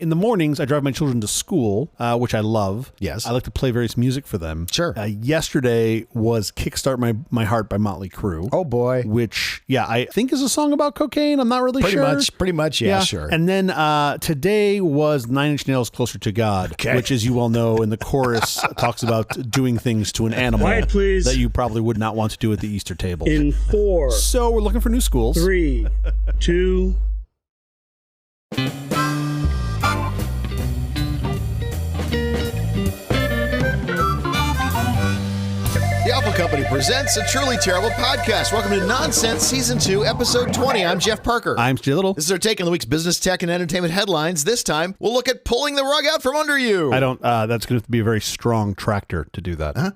In the mornings, I drive my children to school, which I love. Yes. I like to play various music for them. Sure. Yesterday was Kickstart My Heart by Motley Crue. Oh, boy. Which, I think is a song about cocaine. I'm not really sure. Pretty much, yeah, sure. And then today was Nine Inch Nails' Closer to God, which, as you all know, in the chorus talks about doing things to an animal that you probably would not want to do at the Easter table. In 4. So we're looking for new schools. 3, 2. The Apple Company presents a truly terrible podcast. Welcome to Nonsense Season 2, Episode 20. I'm Jeff Parker. I'm Stu Little. This is our take on the week's business, tech, and entertainment headlines. This time, we'll look at pulling the rug out from under you. That's going to be a very strong tractor to do that. Huh?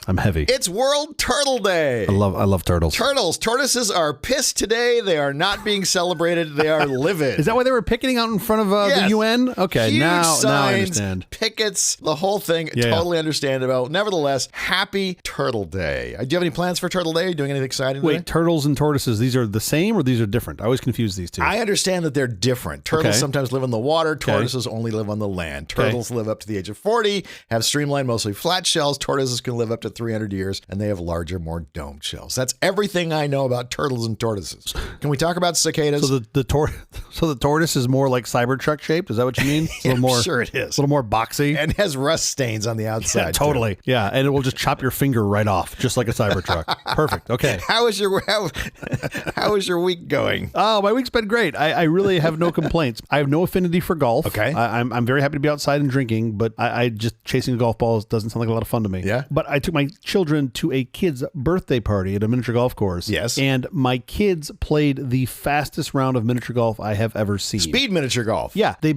I'm heavy. It's World Turtle Day. I love turtles. Tortoises are pissed today. They are not being celebrated. They are livid. Is that why they were picketing out in front of the UN? Okay, huge now signs, I understand. Pickets, the whole thing. Totally understandable. Nevertheless, happy Turtle Day. Do you have any plans for Turtle Day? Are you doing anything exciting today? Wait, turtles and tortoises, these are the same or these are different? I always confuse these two. I understand that they're different. Turtles sometimes live in the water. Tortoises only live on the land. Turtles live up to the age of 40, have streamlined, mostly flat shells. Tortoises can live up to 300 years, and they have larger, more domed shells. That's everything I know about turtles and tortoises. Can we talk about cicadas? So the tortoise is more like Cybertruck shaped? Is that what you mean? Yeah, I'm sure it is. A little more boxy. And has rust stains on the outside. Yeah, totally. Too. Yeah, and it will just chop your finger right off, just like a Cybertruck. Perfect. Okay. How is your week going? Oh, my week's been great. I really have no complaints. I have no affinity for golf. Okay. I'm very happy to be outside and drinking, but I just chasing a golf ball doesn't sound like a lot of fun to me. Yeah. But I took my children to a kid's birthday party at a miniature golf course. Yes. And my kids played the fastest round of miniature golf I have ever seen. Speed miniature golf. Yeah. They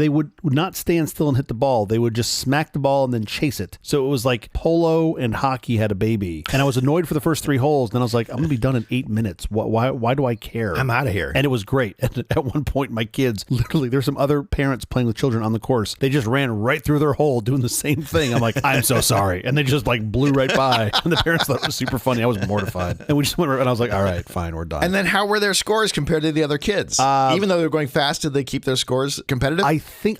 would not stand still and hit the ball. They would just smack the ball and then chase it. So it was like polo and hockey had a baby. And I was annoyed for the first 3 holes. Then I was like, I'm going to be done in 8 minutes. Why do I care? I'm out of here. And it was great. And at one point, my kids, literally, there's some other parents playing with children on the course. They just ran right through their hole doing the same thing. I'm like, I'm so sorry. And they just like blew right by. And the parents thought it was super funny. I was mortified. And we just went, and I was like, all right, fine, we're done. And then how were their scores compared to the other kids? Even though they were going fast, did they keep their scores competitive?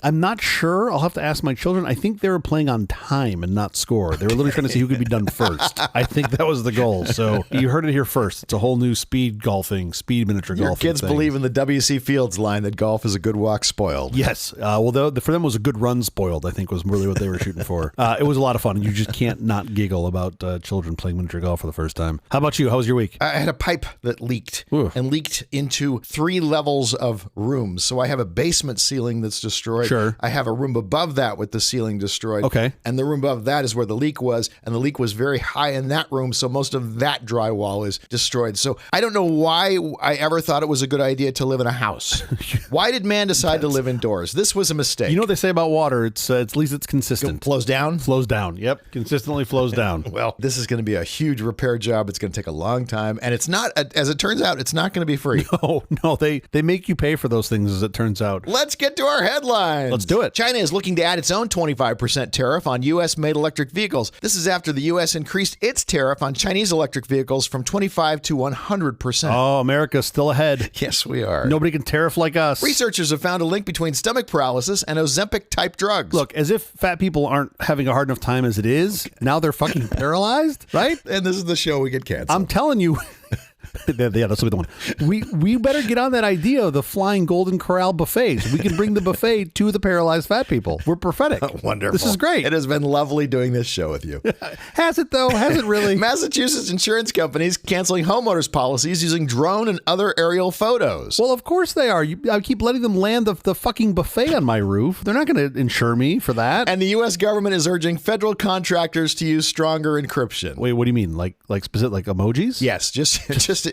I'm not sure. I'll have to ask my children. I think they were playing on time and not score. They were literally trying to see who could be done first. I think that was the goal. So you heard it here first. It's a whole new speed miniature golfing. Your kids believe in the W.C. Fields line that golf is a good walk spoiled. Yes. For them it was a good run spoiled, I think was really what they were shooting for. It was a lot of fun. You just can't not giggle about children playing miniature golf for the first time. How about you? How was your week? I had a pipe that leaked. Ooh. And leaked into 3 levels of rooms. So I have a basement ceiling that's destroyed. Sure. I have a room above that with the ceiling destroyed. Okay. And the room above that is where the leak was. And the leak was very high in that room. So most of that drywall is destroyed. So I don't know why I ever thought it was a good idea to live in a house. Why did man decide to live indoors? This was a mistake. You know what they say about water? It's at least it's consistent. It flows down? Flows down. Yep. Consistently flows down. Well, this is going to be a huge repair job. It's going to take a long time. And it's not, as it turns out, it's not going to be free. No, they make you pay for those things, as it turns out. Let's get to our headlines. Let's do it. China is looking to add its own 25% tariff on U.S.-made electric vehicles. This is after the U.S. increased its tariff on Chinese electric vehicles from 25 to 100%. Oh, America's still ahead. Yes, we are. Nobody can tariff like us. Researchers have found a link between stomach paralysis and Ozempic-type drugs. Look, as if fat people aren't having a hard enough time as it is, now they're fucking paralyzed, right? And this is the show we get canceled. I'm telling you. Yeah, that's the one. We better get on that idea of the flying Golden Corral buffets. We can bring the buffet to the paralyzed fat people. We're prophetic. Wonderful. This is great. It has been lovely doing this show with you. Has it, though? Has it really? Massachusetts insurance companies canceling homeowners policies using drone and other aerial photos. Well, of course they are. I keep letting them land the fucking buffet on my roof. They're not going to insure me for that. And the U.S. government is urging federal contractors to use stronger encryption. Wait, what do you mean? Like specific, like emojis? Yes, just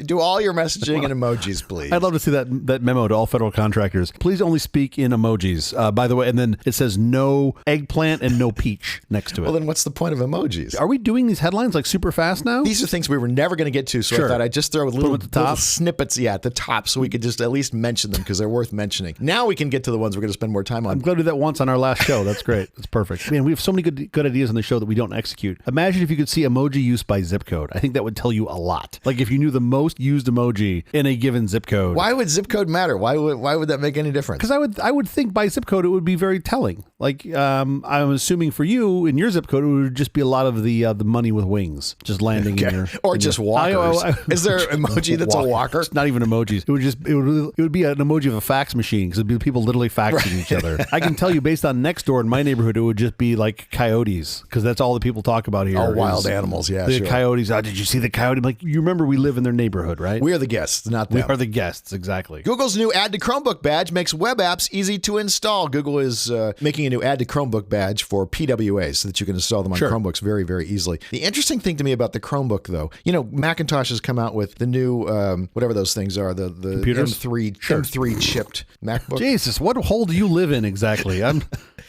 do all your messaging in emojis, please. I'd love to see that memo to all federal contractors. Please only speak in emojis. By the way, and then it says no eggplant and no peach next to it. Well, then what's the point of emojis? Are we doing these headlines like super fast now? These are things we were never going to get to, so Sure. I thought I'd just throw little snippets at the top so we could just at least mention them because they're worth mentioning. Now we can get to the ones we're going to spend more time on. I'm glad to do that once on our last show. That's great. That's perfect. Man, we have so many good ideas on the show that we don't execute. Imagine if you could see emoji use by zip code. I think that would tell you a lot. Like if you knew the most used emoji in a given zip code. Why would zip code matter? Why would that make any difference? Because I would think by zip code it would be very telling. Like I'm assuming for you in your zip code it would just be a lot of the money with wings just landing in your or just walkers. Is there an emoji that's a walker? It's not even emojis. It would be an emoji of a fax machine because it'd be people literally faxing each other. I can tell you based on next door in my neighborhood it would just be like coyotes because that's all the people talk about here. Oh, wild animals, yeah, the sure. Coyotes. Oh, did you see the coyote? Like you remember we live in their neighborhood, right? We are the guests, not them. We are the guests, exactly. Google's new Add to Chromebook badge makes web apps easy to install. Google is making a new Add to Chromebook badge for PWAs so that you can install them on Chromebooks very, very easily. The interesting thing to me about the Chromebook, though, Macintosh has come out with the new, whatever those things are, the M3 chipped MacBook. Jesus, what hole do you live in exactly?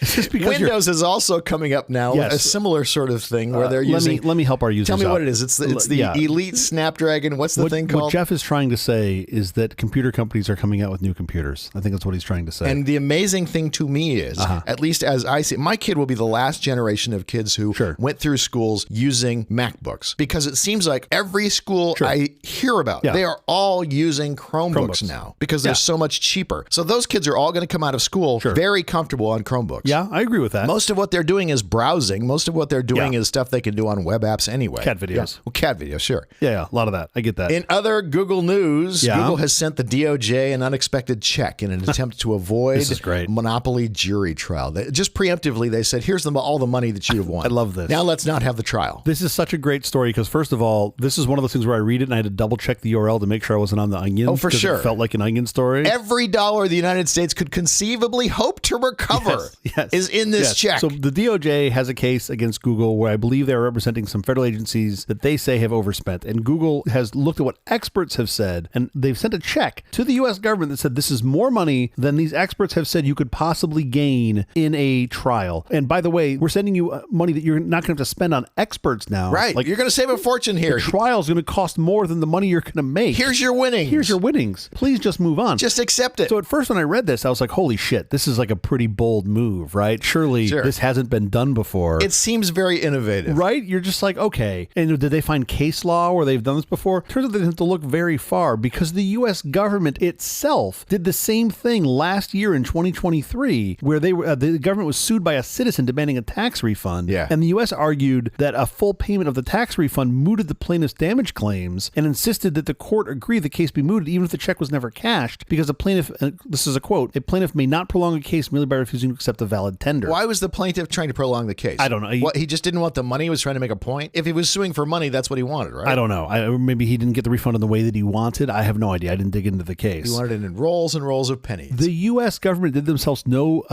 It's just because Windows is also coming up now, a similar sort of thing where they're using. Let me help our users. Tell me out. what it is. It's the Elite Snapdragon. What's the thing called? What Jeff is trying to say is that computer companies are coming out with new computers. I think that's what he's trying to say. And the amazing thing to me is, at least as I see it, my kid will be the last generation of kids who went through schools using MacBooks because it seems like every school I hear about, they are all using Chromebooks now because they're so much cheaper. So those kids are all going to come out of school very comfortable on Chromebooks. Yeah, I agree with that. Most of what they're doing is browsing. Most of what they're doing is stuff they can do on web apps anyway. Cat videos. Yeah. Well, cat videos, sure. Yeah, a lot of that. I get that. In other Google news, Google has sent the DOJ an unexpected check in an attempt to avoid monopoly jury trial. Just preemptively, they said, here's all the money that you have won. I love this. Now let's not have the trial. This is such a great story because, first of all, this is one of those things where I read it and I had to double check the URL to make sure I wasn't on the Onion. Oh, for sure. It felt like an Onion story. Every dollar the United States could conceivably hope to recover is in this check. So the DOJ has a case against Google where I believe they're representing some federal agencies that they say have overspent. And Google has looked at what experts have said, and they've sent a check to the U.S. government that said this is more money than these experts have said you could possibly gain in a trial. And by the way, we're sending you money that you're not going to have to spend on experts now. Right. Like, you're going to save a fortune here. The trial's going to cost more than the money you're going to make. Here's your winnings. Here's your winnings. Please just move on. Just accept it. So at first when I read this, I was like, holy shit, this is like a pretty bold move, right? Surely this hasn't been done before. It seems very innovative. Right? You're just like, okay. And did they find case law where they've done this before? Turns out they didn't have to look very far because the U.S. government itself did the same thing last year in 2023 where the government was sued by a citizen demanding a tax refund. Yeah. And the U.S. argued that a full payment of the tax refund mooted the plaintiff's damage claims and insisted that the court agree the case be mooted even if the check was never cashed because a plaintiff, this is a quote, a plaintiff may not prolong a case merely by refusing to accept a valid tender. Why was the plaintiff trying to prolong the case? I don't know. He just didn't want the money? He was trying to make a point? If he was suing for money, that's what he wanted, right? I don't know. Maybe he didn't get the refund in the way that he wanted. I have no idea. I didn't dig into the case. He wanted it in rolls and rolls of pennies. The U.S. government did themselves no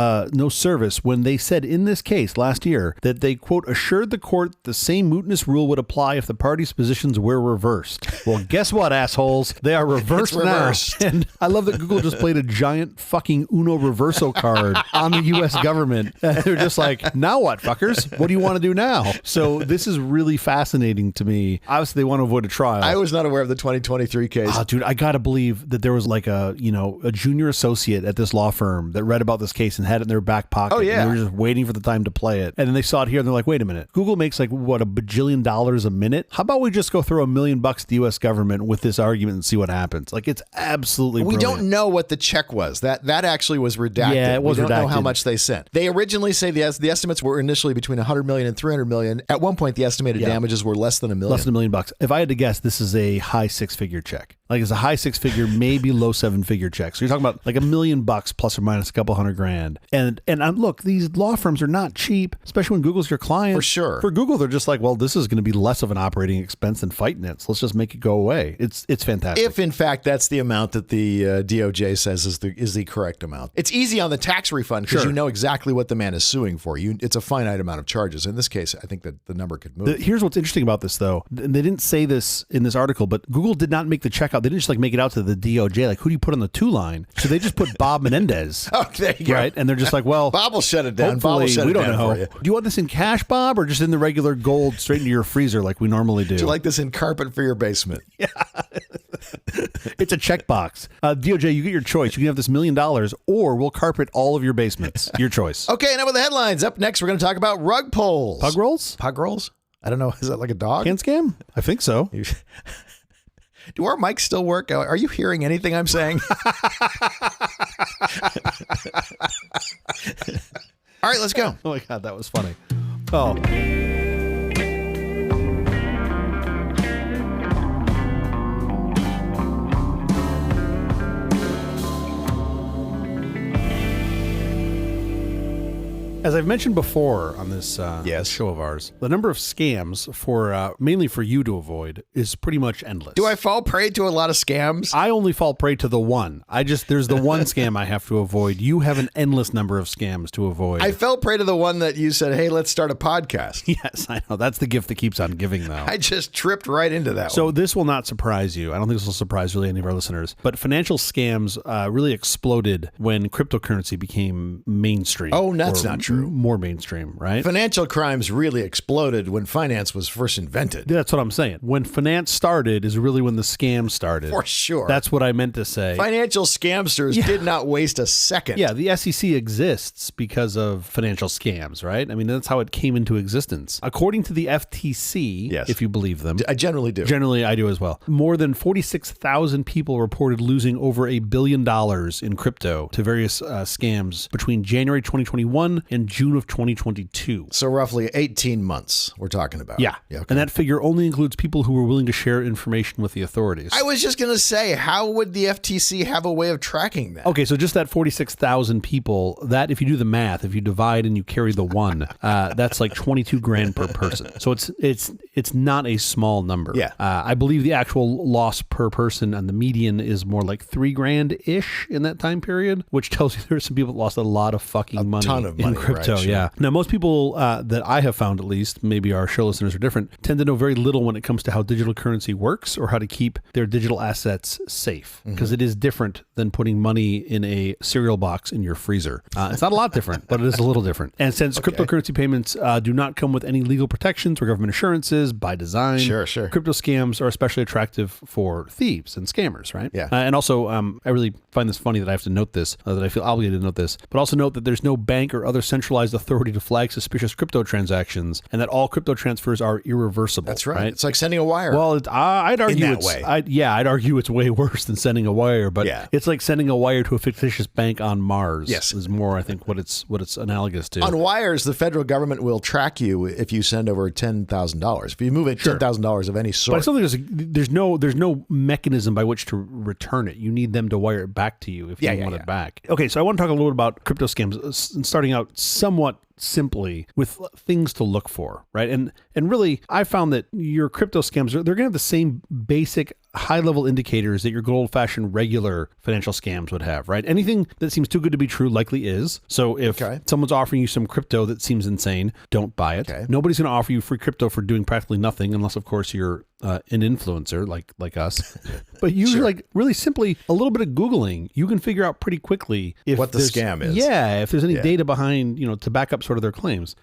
service when they said in this case last year that they, quote, assured the court the same mootness rule would apply if the parties' positions were reversed. Well, guess what, assholes? They are reversed now. And I love that Google just played a giant fucking Uno Reverso card on the U.S. government. And they're just like, now what, fuckers? What do you want to do now? So this is really fascinating to me. Obviously, they want to avoid a trial. I was not aware of the 2023 case. Oh, dude, I got to believe that there was like a junior associate at this law firm that read about this case and had it in their back pocket. Oh, yeah. And they were just waiting for the time to play it. And then they saw it here and they're like, wait a minute. Google makes like, what, $1 bajillion a minute? How about we just go throw $1 million to the U.S. government with this argument and see what happens? Like, it's absolutely brilliant. We don't know what the check was. That actually was redacted. Yeah, it was redacted. We don't know how much they sent. They originally say the estimates were initially between 100 million and 300 million. At one point, the estimated damages were less than $1 million. Less than $1 million. If I had to guess, this is a high six-figure check. Like it's a high six-figure, maybe low seven-figure check. So you're talking about like $1 million plus or minus a couple $100,000. And look, these law firms are not cheap, especially when Google's your client. For sure. For Google, they're just like, well, this is going to be less of an operating expense than fighting it. So let's just make it go away. It's fantastic. If in fact that's the amount that the DOJ says is the correct amount. It's easy on the tax refund because you know exactly what the man is suing for. It's a finite amount of charges. In this case, I think that the number could move. Here's what's interesting about this, though. They didn't say this in this article, but Google did not make the checkout. They didn't just like make it out to the DOJ. Like, who do you put on the two line? So they just put Bob Menendez. Oh, there you go. Right? And they're just like, well, Bob will shut it down. Bob will hopefully, shut we it don't down know. for you. Do you want this in cash, Bob, or just in the regular gold straight into your freezer like we normally do? Do you like this in carpet for your basement? Yeah. It's a checkbox. DOJ, you get your choice. You can have this $1 million, or we'll carpet all of your basements. Your choice. Okay, now with the headlines. Up next, we're going to talk about rug pulls. Pug rolls? Pug rolls? I don't know. Is that like a dog? Can scam? I think so. Do our mics still work? Are you hearing anything I'm saying? All right, let's go. Oh my God, that was funny. Oh. As I've mentioned before on this show of ours, the number of scams for mainly for you to avoid is pretty much endless. Do I fall prey to a lot of scams? I only fall prey to the one. There's the one scam I have to avoid. You have an endless number of scams to avoid. I fell prey to the one that you said, hey, let's start a podcast. Yes, I know. That's the gift that keeps on giving, though. I just tripped right into that So one. this will not surprise you. I don't think this will surprise really any of our listeners. But financial scams really exploded when cryptocurrency became mainstream. Oh, that's not true. More mainstream, right? Financial crimes really exploded when finance was first invented. That's what I'm saying. When finance started is really when the scam started. For sure. That's what I meant to say. Financial scamsters did not waste a second. Yeah, the SEC exists because of financial scams, right? I mean, that's how it came into existence. According to the FTC, Yes. if you believe them. I generally do. Generally, I do as well. More than 46,000 people reported losing over $1 billion in crypto to various scams between January 2021 and June of 2022. So roughly 18 months we're talking about. Yeah. Okay. And that figure only includes people who were willing to share information with the authorities. I was just going to say, how would the FTC have a way of tracking that? Okay, so just that 46,000 people, that if you do the math, if you divide and you carry the one, that's like 22 grand per person. So it's not a small number. Yeah. I believe the actual loss per person on the median is more like 3 grand-ish in that time period, which tells you there are some people that lost a lot of fucking money, ton of money, in crypto. right, sure. Yeah. Now, most people that I have found, at least, maybe our show listeners are different, tend to know very little when it comes to how digital currency works or how to keep their digital assets safe, because it is different than putting money in a cereal box in your freezer. It's not a lot different, but it is a little different. And since cryptocurrency payments do not come with any legal protections or government assurances by design, Sure. crypto scams are especially attractive for thieves and scammers, right? Yeah. And also, I really find this funny that I have to note this, that I feel obligated to note this, but also note that there's no bank or other centralized authority to flag suspicious crypto transactions, and that all crypto transfers are irreversible. That's right. It's like sending a wire. Well, I'd argue that way. I'd argue it's way worse than sending a wire, but Yeah. it's like sending a wire to a fictitious bank on Mars. Yes. Is more, I think, what it's analogous to. On wires, the federal government will track you if you send over $10,000. If you move it $10,000 of any But I sort. still think there's no mechanism by which to return it. You need them to wire it back to you if you want it back. Okay, so I want to talk a little bit about crypto scams, starting out somewhat simply with things to look for, right? And really, I found that your crypto scams, they're going to have the same basic high-level indicators that your good old-fashioned regular financial scams would have, right? Anything that seems too good to be true likely is. So if someone's offering you some crypto that seems insane, don't buy it. Okay. Nobody's going to offer you free crypto for doing practically nothing, unless, of course, you're an influencer like us. But usually, like really simply, a little bit of Googling, you can figure out pretty quickly if What the there's- scam is. Yeah, if there's any data behind, to back up sort of their claims.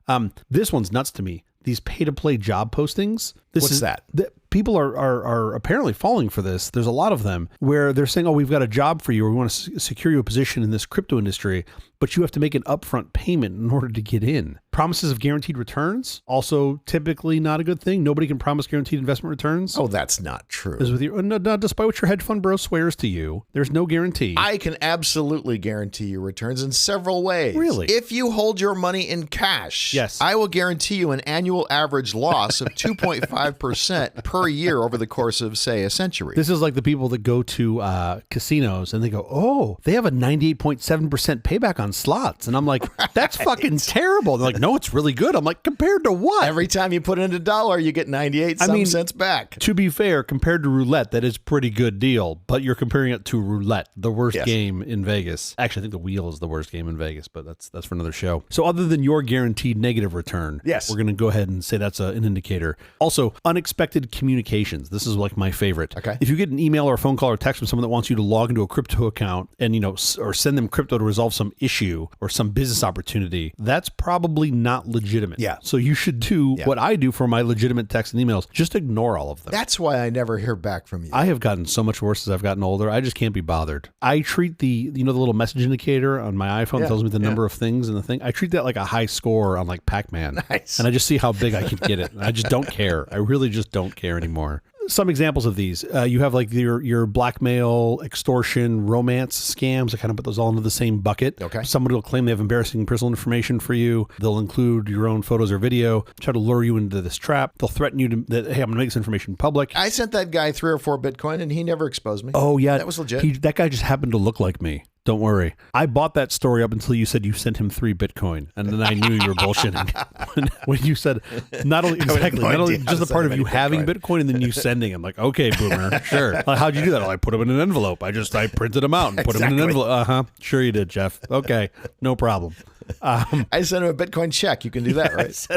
This one's nuts to me. These pay-to-play job postings. What's that? People are apparently falling for this. There's a lot of them where they're saying, oh, we've got a job for you, or we want to secure you a position in this crypto industry, but you have to make an upfront payment in order to get in. Promises of guaranteed returns, also typically not a good thing. Nobody can promise guaranteed investment returns. Oh, that's not true. Is with you. No, despite what your hedge fund bro swears to you, there's no guarantee. I can absolutely guarantee you returns in several ways. Really? If you hold your money in cash, Yes. I will guarantee you an annual average loss of 2.5% per year over the course of, say, a century. This is like the people that go to casinos and they go, oh, they have a 98.7% payback on slots. And I'm like, that's fucking terrible. They're like, no, it's really good. I'm like, compared to what? Every time you put in $1, you get 98 cents back. To be fair, compared to roulette, that is pretty good deal. But you're comparing it to roulette, the worst game in Vegas. Actually, I think the wheel is the worst game in Vegas, but that's for another show. So other than your guaranteed negative return, we're going to go ahead and say that's an indicator. Also, unexpected communications. This is like my favorite. Okay. If you get an email or a phone call or text from someone that wants you to log into a crypto account and, or send them crypto to resolve some issue or some business opportunity, that's probably not legitimate. Yeah. So you should do what I do for my legitimate texts and emails. Just ignore all of them. That's why I never hear back from you. I have gotten so much worse as I've gotten older. I just can't be bothered. I treat the little message indicator on my iPhone that tells me the number of things in the thing. I treat that like a high score on like Pac-Man. Nice. And I just see how big I can get it. I just don't care. I really just don't care anymore. some examples of these. You have like your blackmail, extortion, romance scams. I kind of put those all into the same bucket. Okay. Somebody will claim they have embarrassing personal information for you. They'll include your own photos or video, try to lure you into this trap. They'll threaten you that, hey, I'm going to make this information public. I sent that guy 3 or 4 Bitcoin and he never exposed me. Oh, yeah. That was legit. That guy just happened to look like me. Don't worry. I bought that story up until you said you sent him 3 Bitcoin. And then I knew you were bullshitting. when you said, not only just the part of you having Bitcoin and then you sending. I'm like, okay, boomer, sure. Like, how'd you do that? Well, I put them in an envelope. I printed them out and put them in an envelope. Uh-huh. Sure you did, Jeff. Okay. No problem. I sent him a Bitcoin check. You can do that, right?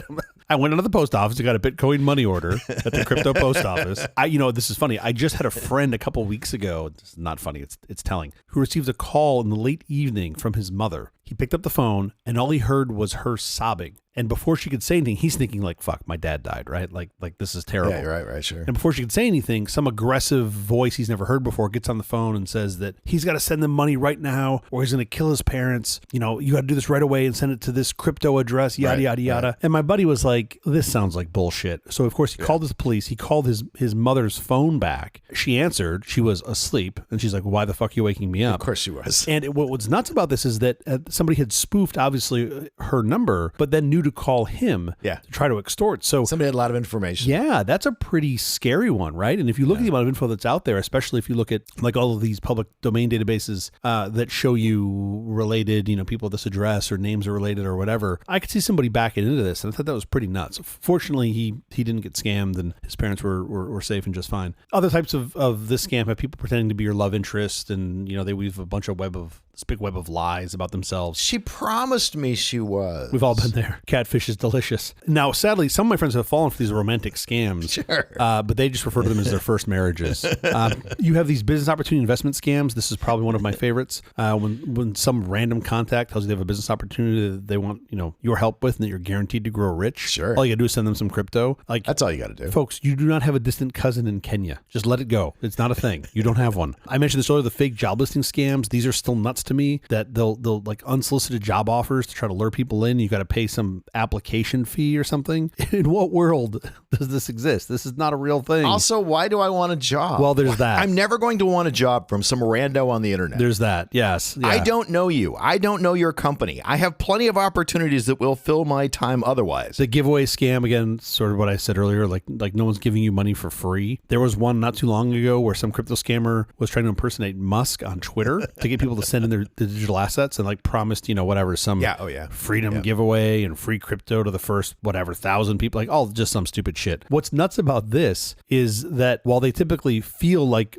I went into the post office. I got a Bitcoin money order at the crypto post office. This is funny. I just had a friend a couple weeks ago. It's not funny. It's telling. Who received a call in the late evening from his mother. He picked up the phone and all he heard was her sobbing. And before she could say anything, he's thinking like, fuck, my dad died, right? Like this is terrible. Yeah, right, sure. And before she could say anything, some aggressive voice he's never heard before gets on the phone and says that he's got to send them money right now or he's going to kill his parents. You got to do this right away and send it to this crypto address, yada, yada, yada. Right. And my buddy was like, this sounds like bullshit. So, of course, he called the police. He called his mother's phone back. She answered. She was asleep. And she's like, why the fuck are you waking me up? Of course she was. And what's nuts about this is that somebody had spoofed, obviously, her number, but then knew to call him to try to extort. So somebody had a lot of information. Yeah, that's a pretty scary one, right? And if you look at the amount of info that's out there, especially if you look at like all of these public domain databases that show you related, people at this address or names are related or whatever, I could see somebody backing into this. And I thought that was pretty nuts. Fortunately, he didn't get scammed and his parents were safe and just fine. Other types of this scam have people pretending to be your love interest and, they weave a bunch of this big web of lies about themselves. She promised me she was. We've all been there. Catfish is delicious. Now, sadly, some of my friends have fallen for these romantic scams. Sure. But they just refer to them as their first marriages. You have these business opportunity investment scams. This is probably one of my favorites. When some random contact tells you they have a business opportunity that they want, your help with and that you're guaranteed to grow rich. Sure. All you got to do is send them some crypto. That's all you got to do. Folks, you do not have a distant cousin in Kenya. Just let it go. It's not a thing. You don't have one. I mentioned this earlier, the fake job listing scams. These are still nuts to me that they'll like unsolicited job offers to try to lure people in. You got to pay some application fee or something. In what world does this exist? This is not a real thing. Also, why do I want a job? Well, there's that. I'm never going to want a job from some rando on the internet. There's that. Yes. Yeah. I don't know you. I don't know your company. I have plenty of opportunities that will fill my time otherwise. The giveaway scam, again, sort of what I said earlier, like no one's giving you money for free. There was one not too long ago where some crypto scammer was trying to impersonate Musk on Twitter to get people to send in their digital assets and like promised, some freedom giveaway and free crypto to the first, 1,000 people, like all just some stupid shit. What's nuts about this is that while they typically feel like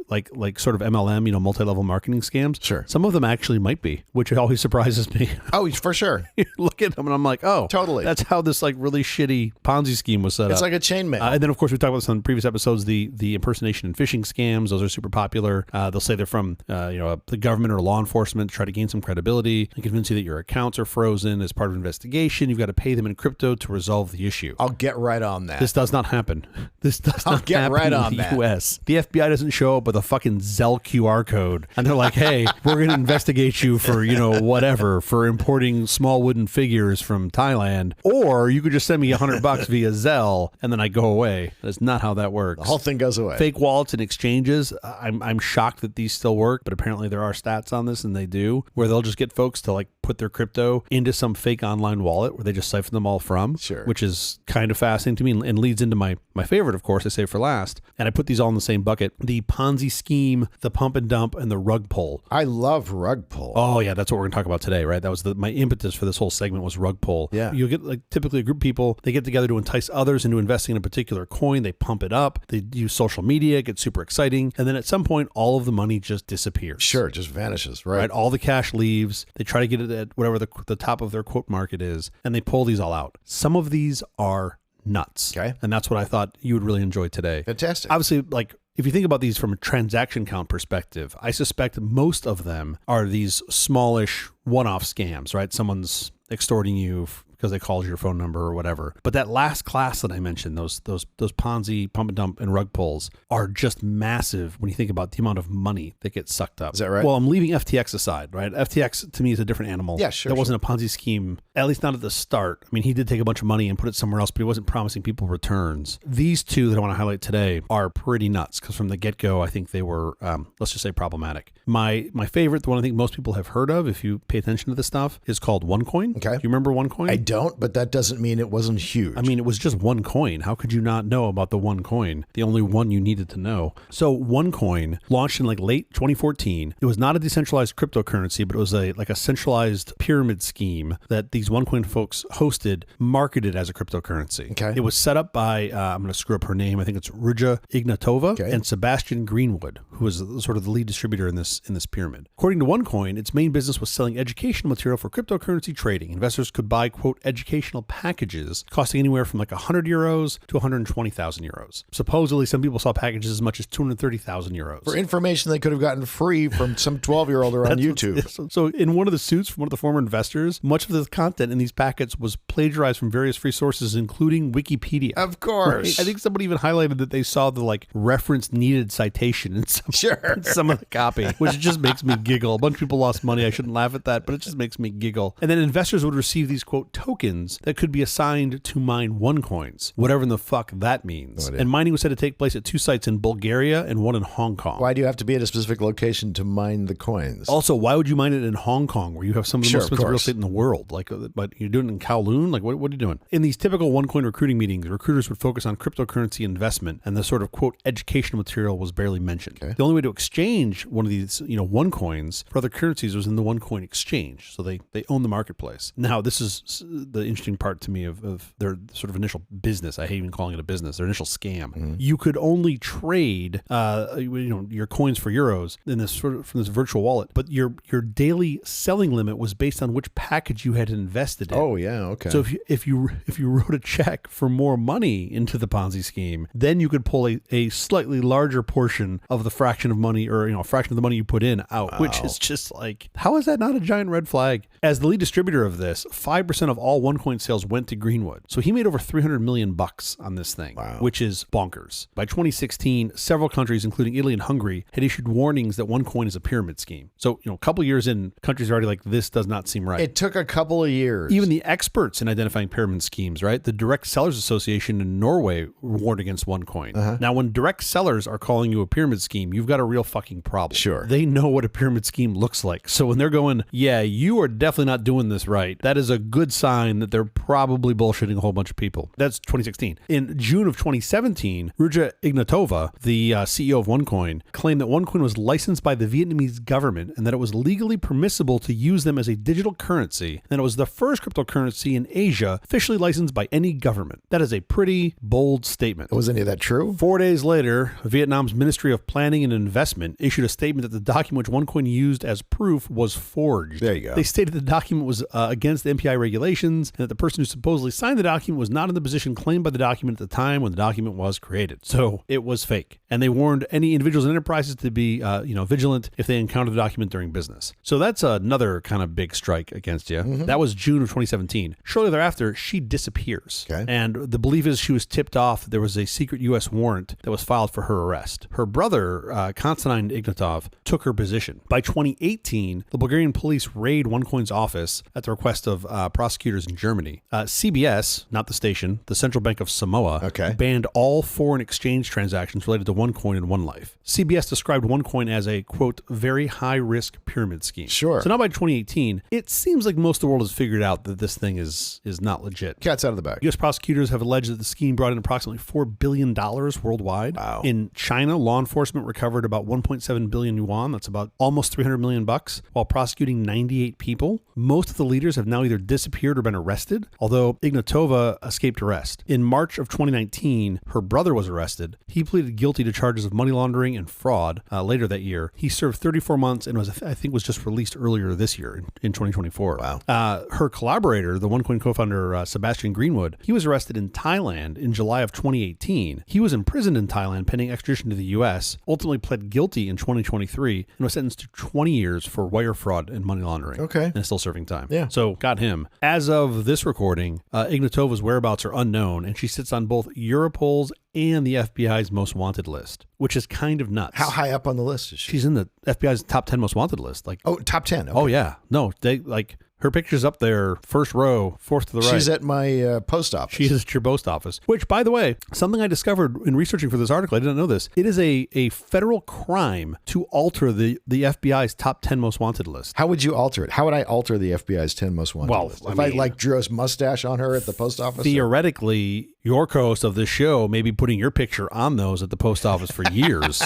sort of MLM, multi-level marketing scams, sure, some of them actually might be, which always surprises me. Oh, for sure. You look at them and I'm like, oh, totally. That's how this like really shitty Ponzi scheme was set up. It's like a chainmail. And then of course we talked about this on previous episodes, the impersonation and phishing scams. Those are super popular. They'll say they're from the government or law enforcement to try to gain some credibility and convince you that your accounts are frozen as part of an investigation. You've got to pay them in crypto to resolve the issue. I'll get right on that. This does not happen. This does not get happen right in on the that. U.S. The FBI doesn't show up with a fucking Zelle QR code and they're like, hey, we're going to investigate you for, whatever, for importing small wooden figures from Thailand, or you could just send me $100 via Zelle and then I go away. That's not how that works. The whole thing goes away. Fake wallets and exchanges. I'm shocked that these still work, but apparently there are stats on this and they do, where they'll just get folks to like put their crypto into some fake online wallet where they just siphon them all from, sure, which is kind of fascinating to me and leads into my favorite, of course, I save for last. And I put these all in the same bucket. The Ponzi scheme, the pump and dump, and the rug pull. I love rug pull. Oh, yeah, that's what we're going to talk about today, right? That was my impetus for this whole segment was rug pull. Yeah. You'll get like typically a group of people, they get together to entice others into investing in a particular coin. They pump it up. They use social media, get super exciting. And then at some point, all of the money just disappears. Sure, it just vanishes, right? All the cash leaves. They try to get it at whatever the top of their quote market is, and they pull these all out. Some of these are nuts. Okay. And that's what I thought you would really enjoy today. Fantastic. Obviously, like, if you think about these from a transaction count perspective, I suspect most of them are these smallish one-off scams, right? Someone's extorting you, because they called your phone number or whatever. But that last class that I mentioned, those Ponzi, pump and dump, and rug pulls are just massive when you think about the amount of money that gets sucked up. Is that right? Well, I'm leaving FTX aside, right? FTX to me is a different animal. Yeah, sure. That wasn't a Ponzi scheme, at least not at the start. I mean, he did take a bunch of money and put it somewhere else, but he wasn't promising people returns. These two that I want to highlight today are pretty nuts because from the get-go, I think they were, let's just say, problematic. My favorite, the one I think most people have heard of, if you pay attention to this stuff, is called OneCoin. Okay. Do you remember OneCoin? I don't, but that doesn't mean it wasn't huge. I mean, it was just one coin. How could you not know about the one coin? The only one you needed to know. So OneCoin launched in like late 2014. It was not a decentralized cryptocurrency, but it was a centralized pyramid scheme that these OneCoin folks hosted, marketed as a cryptocurrency. Okay. It was set up by, I'm going to screw up her name, I think it's Ruja Ignatova and Sebastian Greenwood, who was sort of the lead distributor in this pyramid. According to OneCoin, its main business was selling educational material for cryptocurrency trading. Investors could buy, quote, educational packages costing anywhere from like 100 euros to 120,000 euros. Supposedly, some people saw packages as much as 230,000 euros. For information they could have gotten free from some 12-year-old or on YouTube. So in one of the suits from one of the former investors, much of the content in these packets was plagiarized from various free sources, including Wikipedia. Of course. Right? I think somebody even highlighted that they saw the like reference needed citation in some of the copy, which just makes me giggle. A bunch of people lost money. I shouldn't laugh at that, but it just makes me giggle. And then investors would receive these, quote, tokens that could be assigned to mine OneCoins, whatever in the fuck that means. And mining was said to take place at 2 sites in Bulgaria and 1 in Hong Kong. Why do you have to be at a specific location to mine the coins? Also, why would you mine it in Hong Kong, where you have some of the most expensive real estate in the world? Like, but you're doing it in Kowloon? Like, what are you doing? In these typical OneCoin recruiting meetings, recruiters would focus on cryptocurrency investment, and the sort of, quote, educational material was barely mentioned. Okay. The only way to exchange one of these, OneCoins for other currencies was in the OneCoin exchange. So they own the marketplace. Now, this is the interesting part to me of their sort of initial business. I hate even calling it a business. Their initial scam. Mm-hmm. You could only trade, your coins for euros in this sort of from this virtual wallet, but your daily selling limit was based on which package you had invested in. Oh yeah, okay. So if you wrote a check for more money into the Ponzi scheme, then you could pull a slightly larger portion of the fraction of money, or a fraction of the money you put in out, which is just like, how is that not a giant red flag? As the lead distributor of this, 5% of all OneCoin sales went to Greenwood. So he made over $300 million on this thing, which is bonkers. By 2016, several countries, including Italy and Hungary, had issued warnings that OneCoin is a pyramid scheme. So, a couple years in, countries are already like, this does not seem right. It took a couple of years. Even the experts in identifying pyramid schemes, right? The Direct Sellers Association in Norway warned against OneCoin. Uh-huh. Now, when direct sellers are calling you a pyramid scheme, you've got a real fucking problem. Sure. They know what a pyramid scheme looks like. So when they're going, yeah, you are definitely not doing this right, that is a good sign that they're probably bullshitting a whole bunch of people. That's 2016. In June of 2017, Ruja Ignatova, the CEO of OneCoin, claimed that OneCoin was licensed by the Vietnamese government and that it was legally permissible to use them as a digital currency, and it was the first cryptocurrency in Asia officially licensed by any government. That is a pretty bold statement. Was any of that true? 4 days later, Vietnam's Ministry of Planning and Investment issued a statement that the document which OneCoin used as proof was forged. There you go. They stated the document was against the MPI regulations and that the person who supposedly signed the document was not in the position claimed by the document at the time when the document was created. So it was fake. And they warned any individuals and enterprises to be vigilant if they encountered the document during business. So that's another kind of big strike against you. Mm-hmm. That was June of 2017. Shortly thereafter, she disappears. Okay. And the belief is she was tipped off that there was a secret U.S. warrant that was filed for her arrest. Her brother, Konstantin Ignatov, took her position. By 2018, the Bulgarian police raid OneCoin's office at the request of prosecutors in Germany. CBS, not the station, the Central Bank of Samoa, banned all foreign exchange transactions related to OneCoin and OneLife. CBS described OneCoin as a, quote, very high-risk pyramid scheme. Sure. So now by 2018, it seems like most of the world has figured out that this thing is not legit. Cat's out of the bag. U.S. prosecutors have alleged that the scheme brought in approximately $4 billion worldwide. Wow. In China, law enforcement recovered about 1.7 billion yuan. That's about almost $300 million while prosecuting 98 people. Most of the leaders have now either disappeared or been arrested, although Ignatova escaped arrest. In March of 2019, her brother was arrested. He pleaded guilty to charges of money laundering and fraud later that year. He served 34 months and was just released earlier this year in 2024. Wow. Her collaborator, the OneCoin co-founder Sebastian Greenwood, he was arrested in Thailand in July of 2018. He was imprisoned in Thailand pending extradition to the U.S., ultimately pled guilty in 2023, and was sentenced to 20 years for wire fraud and money laundering. Okay. And is still serving time. Yeah. So got him. As As of this recording, Ignatova's whereabouts are unknown, and she sits on both Europol's and the FBI's most wanted list, which is kind of nuts. How high up on the list is she? She's in the FBI's top 10 most wanted list. Like, oh, top 10. Okay. Oh, yeah. No, they like... Her picture's up there, first row, fourth to the right. She's at my post office. She is at your post office. Which, by the way, something I discovered in researching for this article, I didn't know this. It is a federal crime to alter the FBI's top 10 most wanted list. How would you alter it? How would I alter the FBI's 10 most wanted list? If I like drew a mustache on her at the post office? Theoretically, your co-host of this show may be putting your picture on those at the post office for years.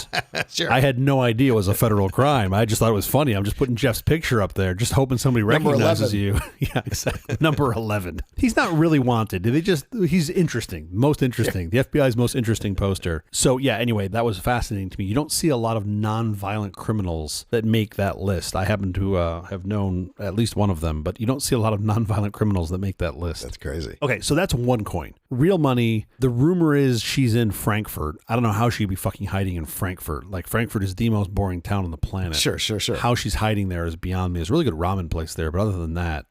Sure. I had no idea it was a federal crime. I just thought it was funny. I'm just putting Jeff's picture up there, just hoping somebody recognizes you. Yeah, exactly. Number 11. He's not really wanted. He's interesting. Most interesting. The FBI's most interesting poster. So yeah, anyway, that was fascinating to me. You don't see a lot of non-violent criminals that make that list. I happen to have known at least one of them, but you don't see a lot of non-violent criminals that make that list. That's crazy. Okay, so that's one coin. Real money. The rumor is she's in Frankfurt. I don't know how she'd be fucking hiding in Frankfurt. Like, Frankfurt is the most boring town on the planet. Sure. How she's hiding there is beyond me. There's a really good ramen place there, but other than that,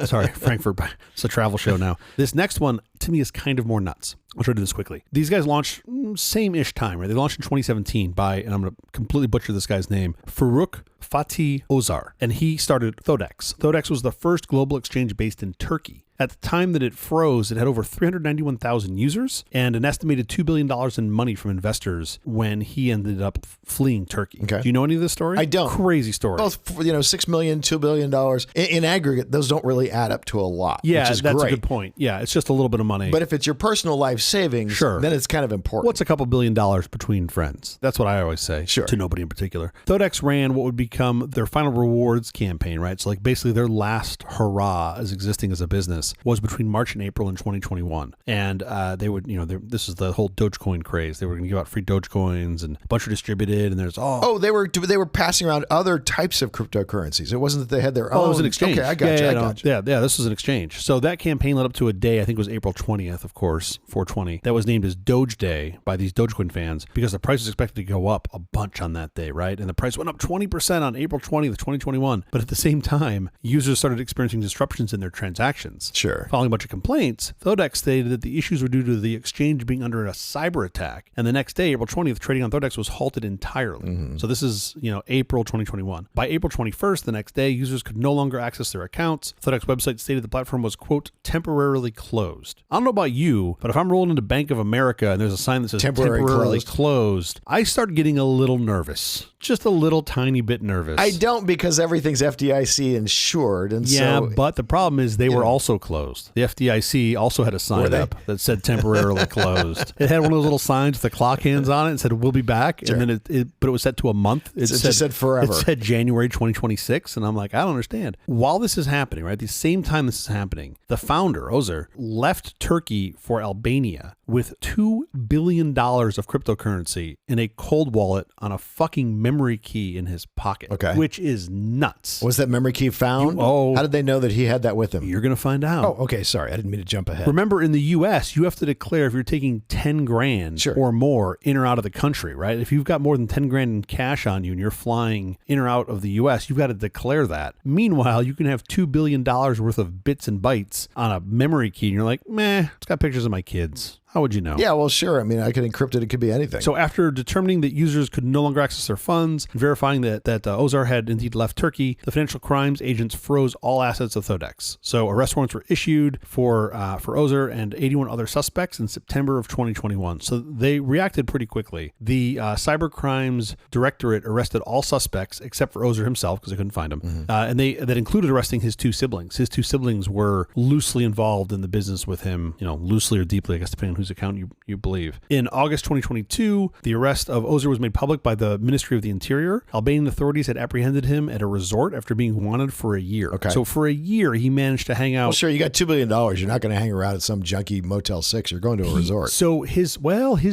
sorry, Frankfurt. It's a travel show now. This next one, to me, is kind of more nuts. I'll try to do this quickly. These guys launched same-ish time, right? They launched in 2017 by, and I'm going to completely butcher this guy's name, Faruk Fatih Ozar, and he started Thodex. Thodex was the first global exchange based in Turkey. At the time that it froze, it had over 391,000 users and an estimated $2 billion in money from investors when he ended up fleeing Turkey. Okay. Do you know any of this story? I don't. Crazy story. Well, $6 million, $2 billion. In aggregate, those don't really add up to a lot, yeah, which is that's great. a good point. Yeah, it's just a little bit of money. But if it's your personal life savings, sure, then it's kind of important. What's a couple $1 billion between friends? That's what I always say. Sure. To nobody in particular. Thodex ran what would become their final rewards campaign, right? So like basically their last hurrah as existing as a business was between March and April in 2021. And they would, this is the whole Dogecoin craze. They were going to give out free Dogecoins and a bunch were distributed, and there's they were passing around other types of cryptocurrencies. It wasn't that they had their own. Oh, it was an exchange. Okay, I got you. Yeah, this was an exchange. So that campaign led up to a day, I think it was April 20th, of course, 420, that was named as Doge Day by these Dogecoin fans because the price was expected to go up a bunch on that day, right? And the price went up 20% on April 20th, 2021. But at the same time, users started experiencing disruptions in their transactions. Sure. Following a bunch of complaints, Thodex stated that the issues were due to the exchange being under a cyber attack. And the next day, April 20th, trading on Thodex was halted entirely. Mm-hmm. So this is, April 2021. By April 21st, the next day, users could no longer access their accounts. Thodex website stated the platform was, quote, temporarily closed. I don't know about you, but if I'm rolling into Bank of America and there's a sign that says temporarily closed, I start getting a little nervous. Just a little tiny bit nervous. I don't, because everything's FDIC insured. And but the problem is they were also closed. The FDIC also had a sign up that said temporarily closed. It had one of those little signs with the clock hands on it and said, we'll be back. Sure. And then but it was set to a month. It just said forever. It said January 2026. And I'm like, I don't understand. While this is happening, right, the same time this is happening, the founder, Ozar, left Turkey for Albania with $2 billion of cryptocurrency in a cold wallet on a fucking memory key in his pocket, which is nuts. Was that memory key found? How did they know that he had that with him? You're going to find out. Oh, okay. Sorry. I didn't mean to jump ahead. Remember, in the U.S., you have to declare if you're taking 10 grand or more in or out of the country, right? If you've got more than 10 grand in cash on you and you're flying in or out of the U.S., you've got to declare that. Meanwhile, you can have $2 billion worth of bits and bytes on a memory key, and you're like, meh, it's got pictures of my kids. How would you know? Yeah, well, sure. I mean, I could encrypt it. It could be anything. So after determining that users could no longer access their funds and verifying that Ozar had indeed left Turkey, the financial crimes agents froze all assets of Thodex. So arrest warrants were issued for Ozar and 81 other suspects in September of 2021. So they reacted pretty quickly. The Cyber Crimes Directorate arrested all suspects except for Ozar himself because they couldn't find him. Mm-hmm. And that included arresting his two siblings. His two siblings were loosely involved in the business with him, loosely or deeply, I guess, depending on whose account you believe. In August 2022, the arrest of Ozar was made public by the Ministry of the Interior. Albanian authorities had apprehended him at a resort after being wanted for a year. Okay. So for a year, he managed to hang out. Well, sure, you got $2 billion. You're not going to hang around at some junky Motel 6. You're going to a resort. So his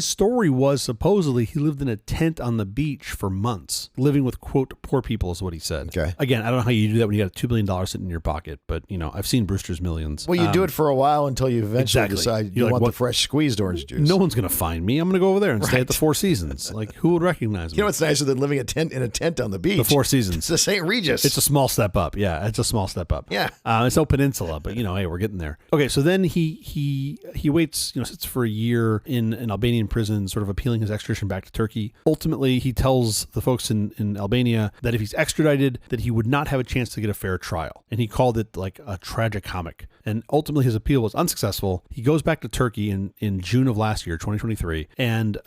story was supposedly he lived in a tent on the beach for months, living with, quote, poor people is what he said. Okay. Again, I don't know how you do that when you got $2 billion sitting in your pocket, but, I've seen Brewster's Millions. Well, you do it for a while until you eventually decide you want the fresh squeeze. squeezed orange juice. No one's going to find me. I'm going to go over there and stay at the Four Seasons. Like, who would recognize me? You know what's nicer than living in a tent on the beach? The Four Seasons. It's the St. Regis. It's a small step up. Yeah, it's a small step up. Yeah. It's no peninsula, but hey, we're getting there. Okay, so then he waits, sits for a year in an Albanian prison, sort of appealing his extradition back to Turkey. Ultimately, he tells the folks in Albania that if he's extradited, that he would not have a chance to get a fair trial. And he called it like a tragicomic. And ultimately, his appeal was unsuccessful. He goes back to Turkey in June of last year, 2023, and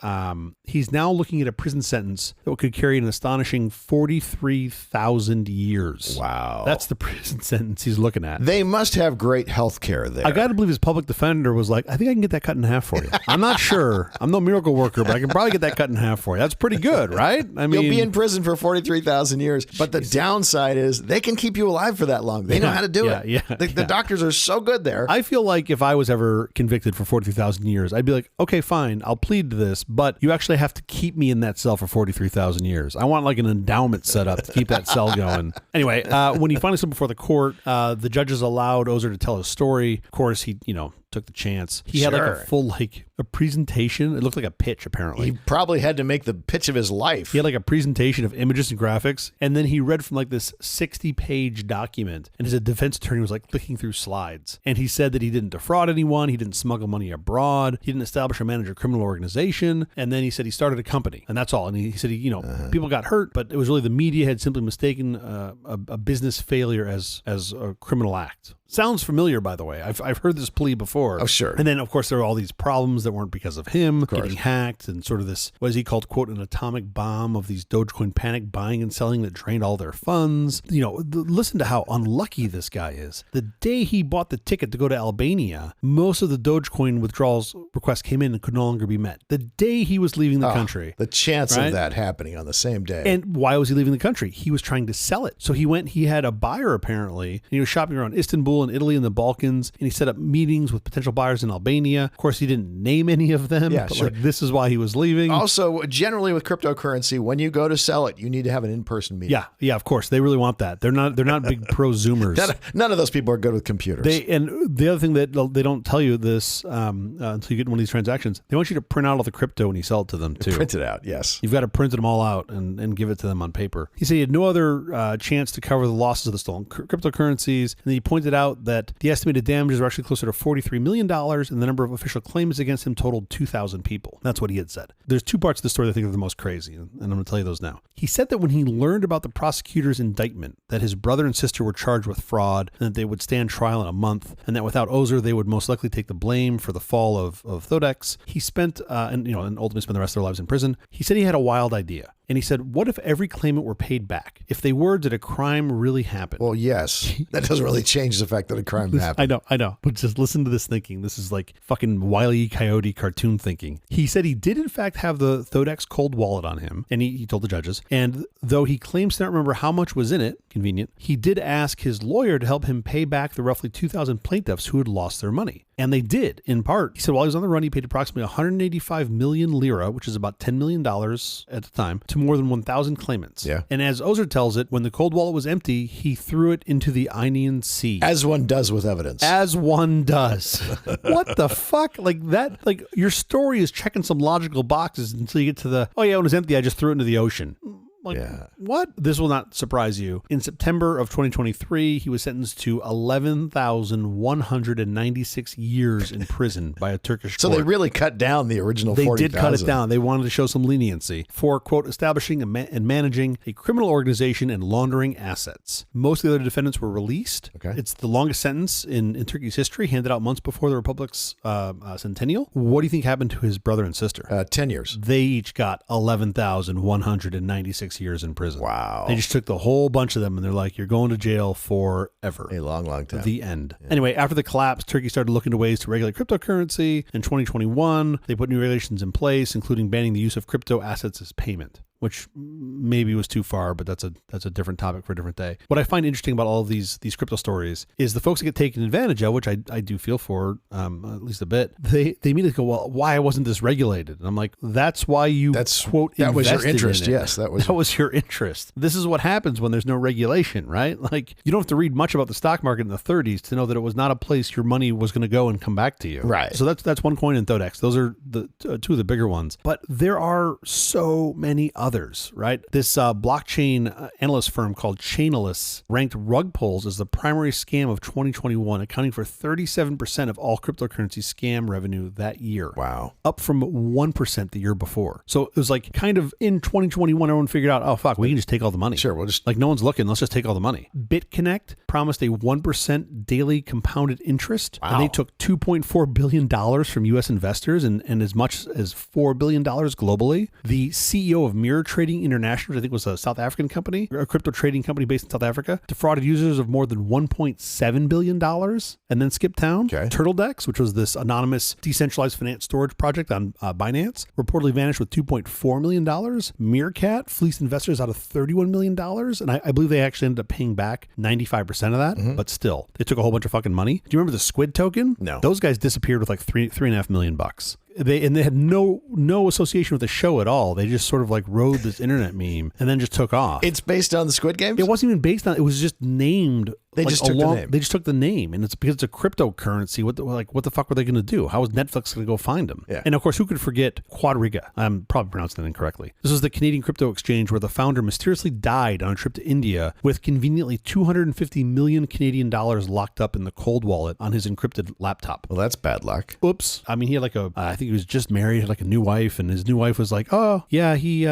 he's now looking at a prison sentence that could carry an astonishing 43,000 years. Wow. That's the prison sentence he's looking at. They must have great health care there. I got to believe his public defender was like, I think I can get that cut in half for you. I'm not sure. I'm no miracle worker, but I can probably get that cut in half for you. That's pretty good, right? I mean, you'll be in prison for 43,000 years, but the downside is they can keep you alive for that long. They know how to do it. Yeah, the doctors are so good there. I feel like if I was ever convicted for 43,000 years, I'd be like, okay, fine, I'll plead to this, but you actually have to keep me in that cell for 43,000 years. I want like an endowment set up to keep that cell going. Anyway, when he finally stood before the court, the judges allowed Ozer to tell his story. Of course, he, took the chance. He had like a full, a presentation. It looked like a pitch, apparently. He probably had to make the pitch of his life. He had like a presentation of images and graphics, and then he read from like this 60-page document, and his defense attorney was like clicking through slides. And he said that he didn't defraud anyone, he didn't smuggle money abroad, he didn't establish or manage a criminal organization, and then he said he started a company, and that's all. And he said people got hurt, but it was really the media had simply mistaken a business failure as a criminal act. Sounds familiar, by the way. I've heard this plea before. Oh, sure. And then, of course, there were all these problems that weren't because of him getting hacked and sort of this, what is he called, quote, an atomic bomb of these Dogecoin panic buying and selling that drained all their funds. Listen to how unlucky this guy is. The day he bought the ticket to go to Albania, most of the Dogecoin withdrawals requests came in and could no longer be met. The day he was leaving the country. The chance of that happening on the same day. And why was he leaving the country? He was trying to sell it. So he had a buyer, apparently, and he was shopping around Istanbul and Italy and the Balkans, and he set up meetings with potential buyers in Albania. Of course, he didn't name any of them, but sure. this is why he was leaving. Also, generally with cryptocurrency, when you go to sell it, you need to have an in-person meeting. Yeah, of course. They really want that. They're not big pro-zoomers. None of those people are good with computers. And the other thing that they don't tell you this until you get in one of these transactions, they want you to print out all the crypto when you sell it to them, too. Print it out, yes. You've got to print them all out and give it to them on paper. He said he had no other chance to cover the losses of the stolen cryptocurrencies, and he pointed out that the estimated damages were actually closer to $43 million, and the number of official claims against him totaled 2,000 people. That's what he had said. There's two parts of the story that I think are the most crazy, and I'm going to tell you those now. He said that when he learned about the prosecutor's indictment, that his brother and sister were charged with fraud, and that they would stand trial in a month, and that without Ozer, they would most likely take the blame for the fall of Thodex. He spent, and ultimately spent the rest of their lives in prison. He said he had a wild idea. And he said, what if every claimant were paid back? If they were, did a crime really happen? Well, yes. That doesn't really change the fact that a crime happened. I know. But just listen to this thinking. This is like fucking Wile E. Coyote cartoon thinking. He said he did, in fact, have the Thodex cold wallet on him. And he told the judges. And though he claims to not remember how much was in it, convenient, he did ask his lawyer to help him pay back the roughly 2,000 plaintiffs who had lost their money. And they did, in part. He said while he was on the run, he paid approximately 185 million lira, which is about $10 million at the time, to more than 1,000 claimants. Yeah. And as Ozer tells it, when the cold wallet was empty, he threw it into the Ionian Sea. As one does with evidence. As one does. What the fuck? Your story is checking some logical boxes until you get to the, when it was empty, I just threw it into the ocean. What? This will not surprise you. In September of 2023, he was sentenced to 11,196 years in prison by a Turkish court. So they really cut down the original 40,000. They did cut it down. They wanted to show some leniency for, quote, establishing and managing a criminal organization and laundering assets. Most of the other defendants were released. Okay. It's the longest sentence in Turkey's history, handed out months before the Republic's centennial. What do you think happened to his brother and sister? 10 years. They each got 11,196 years in prison. Wow. They just took the whole bunch of them and they're like, you're going to jail forever. A long, long time. The end. Yeah. Anyway, after the collapse, Turkey started looking to ways to regulate cryptocurrency. In 2021, they put new regulations in place, including banning the use of crypto assets as payment. which maybe was too far, but that's a different topic for a different day. What I find interesting about all of these crypto stories is the folks that get taken advantage of, which I do feel for at least a bit. They immediately go, well, why wasn't this regulated? And I'm like, that's why quote that was your invested interest. in it. Yes, that was your interest. This is what happens when there's no regulation, right? Like, you don't have to read much about the stock market in the 30s to know that it was not a place your money was going to go and come back to you. Right. So that's OneCoin and Thodex. Those are the two of the bigger ones. But there are so many others, right? This blockchain analyst firm called Chainalysis ranked rug pulls as the primary scam of 2021, accounting for 37% of all cryptocurrency scam revenue that year. Wow. Up from 1% the year before. So it was like kind of in 2021, everyone figured out, oh, fuck, we can just take all the money. Sure, we'll just... Like, no one's looking. Let's just take all the money. BitConnect promised a 1% daily compounded interest. Wow. And they took $2.4 billion from U.S. investors and as much as $4 billion globally. The CEO of Mirror Trading International, which I think was a South African company, a crypto trading company based in South Africa, defrauded users of more than $1.7 billion and then skipped town. Okay. Turtledex, which was this anonymous decentralized finance storage project on Binance, reportedly vanished with $2.4 million. Meerkat fleeced investors out of $31 million. And I believe they actually ended up paying back 95% of that. But still, they took a whole bunch of fucking money. Do you remember the Squid token? No. Those guys disappeared with like $3.5 million. They had no association with the show at all. They just sort of like rode this internet meme and then just took off. It's based on the Squid Games? It wasn't even based on. It was just named. They just took the name. They just took the name, and it's because it's a cryptocurrency. What the fuck were they going to do? How was Netflix going to go find them? Yeah. And of course, who could forget Quadriga? I'm probably pronouncing that incorrectly. This was the Canadian crypto exchange where the founder mysteriously died on a trip to India with conveniently 250 million Canadian dollars locked up in the cold wallet on his encrypted laptop. Well, that's bad luck. Oops. I mean, he had like I think he was just married, had like a new wife, and his new wife was like, oh yeah, he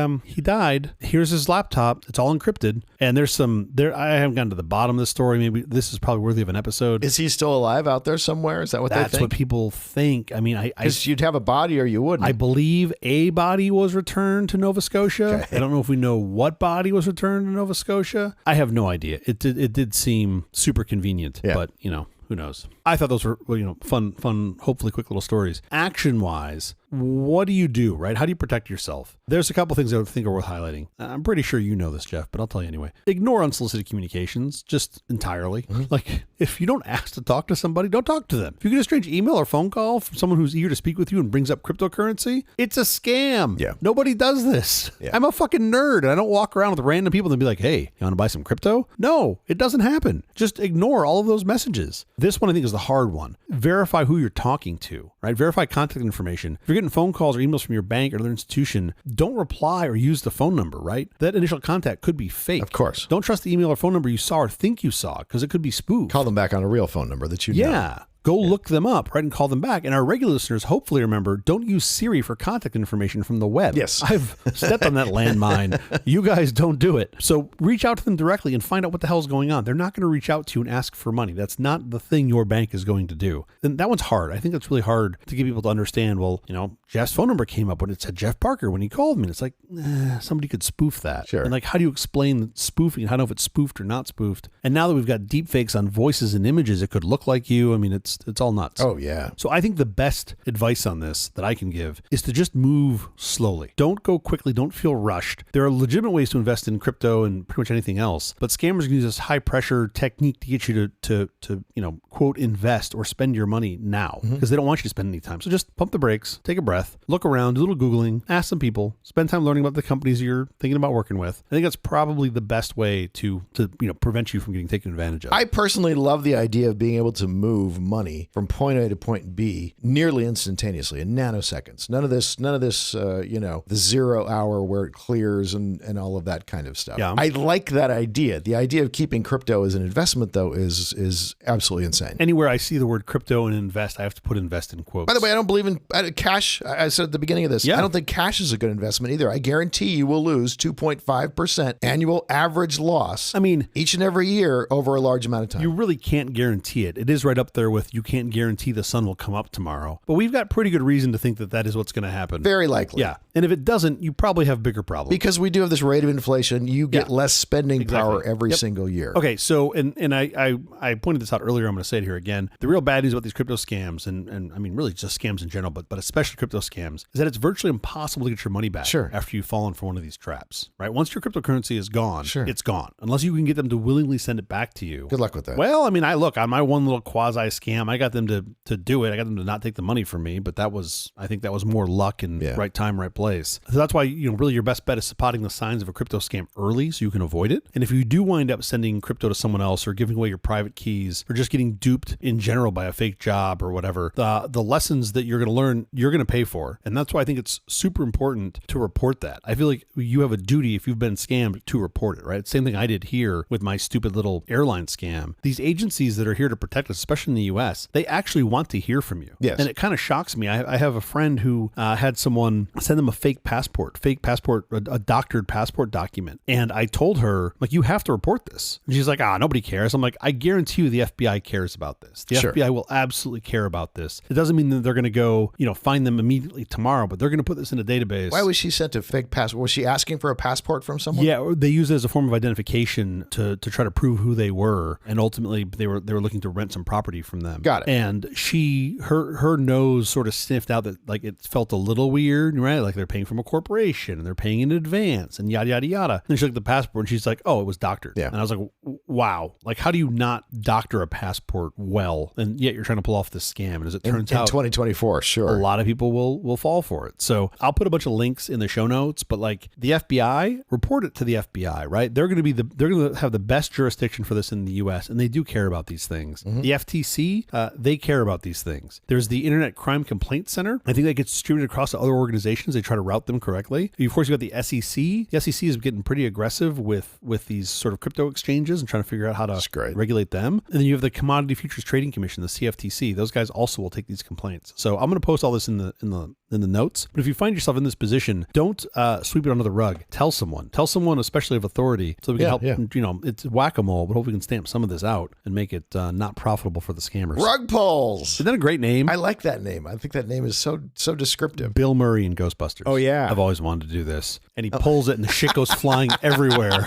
died. Here's his laptop. It's all encrypted. And I haven't gotten to the bottom of the story. Maybe this is probably worthy of an episode. Is he still alive out there somewhere? Is that what they think? That's what people think. I mean, Because you'd have a body or you wouldn't. I believe a body was returned to Nova Scotia. Okay. I don't know if we know what body was returned to Nova Scotia. I have no idea. It did seem super convenient, but who knows? I thought those were, fun, hopefully quick little stories. Action-wise, what do you do, right? How do you protect yourself? There's a couple things I think are worth highlighting. I'm pretty sure you know this, Jeff, but I'll tell you anyway. Ignore unsolicited communications, just entirely. Like, if you don't ask to talk to somebody, don't talk to them. If you get a strange email or phone call from someone who's eager to speak with you and brings up cryptocurrency, it's a scam. Yeah. Nobody does this. Yeah. I'm a fucking nerd, and I don't walk around with random people and be like, hey, you want to buy some crypto? No, it doesn't happen. Just ignore all of those messages. This one I think is the hard one. Verify who you're talking to, right? Verify contact information. If you're getting phone calls or emails from your bank or another institution, don't reply or use the phone number, right? That initial contact could be fake. Of course. Don't trust the email or phone number you saw or think you saw, because it could be spoofed. Call them back on a real phone number that you know. Yeah. Go look them up, right, and call them back. And our regular listeners hopefully remember, don't use Siri for contact information from the web. Yes. I've stepped on that landmine. You guys don't do it. So reach out to them directly and find out what the hell is going on. They're not going to reach out to you and ask for money. That's not the thing your bank is going to do. And that one's hard. I think it's really hard to get people to understand, well, Jeff's phone number came up when it said Jeff Parker when he called me. And it's like, somebody could spoof that. Sure. And like, how do you explain spoofing? How do you know if it's spoofed or not spoofed? And now that we've got deep fakes on voices and images, it could look like you. I mean, it's all nuts. Oh, yeah. So I think the best advice on this that I can give is to just move slowly. Don't go quickly. Don't feel rushed. There are legitimate ways to invest in crypto and pretty much anything else, but scammers can use this high pressure technique to get you to quote, invest or spend your money now because they don't want you to spend any time. So just pump the brakes, take a breath, look around, do a little Googling, ask some people, spend time learning about the companies you're thinking about working with. I think that's probably the best way to prevent you from getting taken advantage of. I personally love the idea of being able to move money from point A to point B nearly instantaneously in nanoseconds. None of this, the 0 hour where it clears and all of that kind of stuff. Yeah. I like that idea. The idea of keeping crypto as an investment, though, is absolutely insane. Anywhere I see the word crypto and invest, I have to put invest in quotes. By the way, I don't believe in cash. I said at the beginning of this, I don't think cash is a good investment either. I guarantee you will lose 2.5% annual average loss. I mean, each and every year over a large amount of time. You really can't guarantee it. It is right up there with you can't guarantee the sun will come up tomorrow. But we've got pretty good reason to think that that is what's going to happen. Very likely. Yeah. And if it doesn't, you probably have bigger problems. Because we do have this rate of inflation, you get less spending power every single year. Okay, so, and I pointed this out earlier, I'm going to say it here again. The real bad news about these crypto scams, and I mean really just scams in general, but especially crypto scams, is that it's virtually impossible to get your money back after you've fallen for one of these traps, right? Once your cryptocurrency is gone, it's gone. Unless you can get them to willingly send it back to you. Good luck with that. Well, I mean, look, on my one little quasi scam, I got them to do it. I got them to not take the money from me, but I think that was more luck and right time, right place. So that's why, really your best bet is spotting the signs of a crypto scam early so you can avoid it. And if you do wind up sending crypto to someone else or giving away your private keys or just getting duped in general by a fake job or whatever, the lessons that you're going to learn, you're going to pay for. And that's why I think it's super important to report that. I feel like you have a duty if you've been scammed to report it, right? Same thing I did here with my stupid little airline scam. These agencies that are here to protect us, especially in the US, they actually want to hear from you. Yes. And it kind of shocks me. I have a friend who had someone send them a fake passport, a doctored passport document. And I told her, like, you have to report this. And she's like, nobody cares. I'm like, I guarantee you the FBI cares about this. The FBI will absolutely care about this. It doesn't mean that they're going to go, find them immediately tomorrow, but they're going to put this in a database. Why was she sent a fake passport? Was she asking for a passport from someone? Yeah, they used it as a form of identification to try to prove who they were. And ultimately they were looking to rent some property from them. Got it. And her nose sort of sniffed out that like it felt a little weird, right? Like they're paying from a corporation and they're paying in advance and yada, yada, yada. And then she looked at the passport and she's like, oh, it was doctored. Yeah. And I was like, wow, like how do you not doctor a passport well? And yet you're trying to pull off this scam. And as it turns out, 2024, sure. A lot of people will fall for it. So I'll put a bunch of links in the show notes, but like the FBI, report it to the FBI, right? They're going to have the best jurisdiction for this in the US, and they do care about these things. Mm-hmm. The FTC, they care about these things. There's the Internet Crime Complaint Center. I think that gets distributed across to other organizations. They try to route them correctly. Of course, you've got the SEC. The SEC is getting pretty aggressive with these sort of crypto exchanges and trying to figure out how to regulate them. And then you have the Commodity Futures Trading Commission, the CFTC. Those guys also will take these complaints. So I'm going to post all this in the notes. But if you find yourself in this position, don't sweep it under the rug. Tell someone, especially of authority, so we can help. It's whack-a-mole, but hope we can stamp some of this out and make it not profitable for the scammers. Rug pulls. Isn't that a great name? I like that name. I think that name is so descriptive. Bill Murray in Ghostbusters. Oh yeah, I've always wanted to do this. And he pulls it, and the shit goes flying everywhere.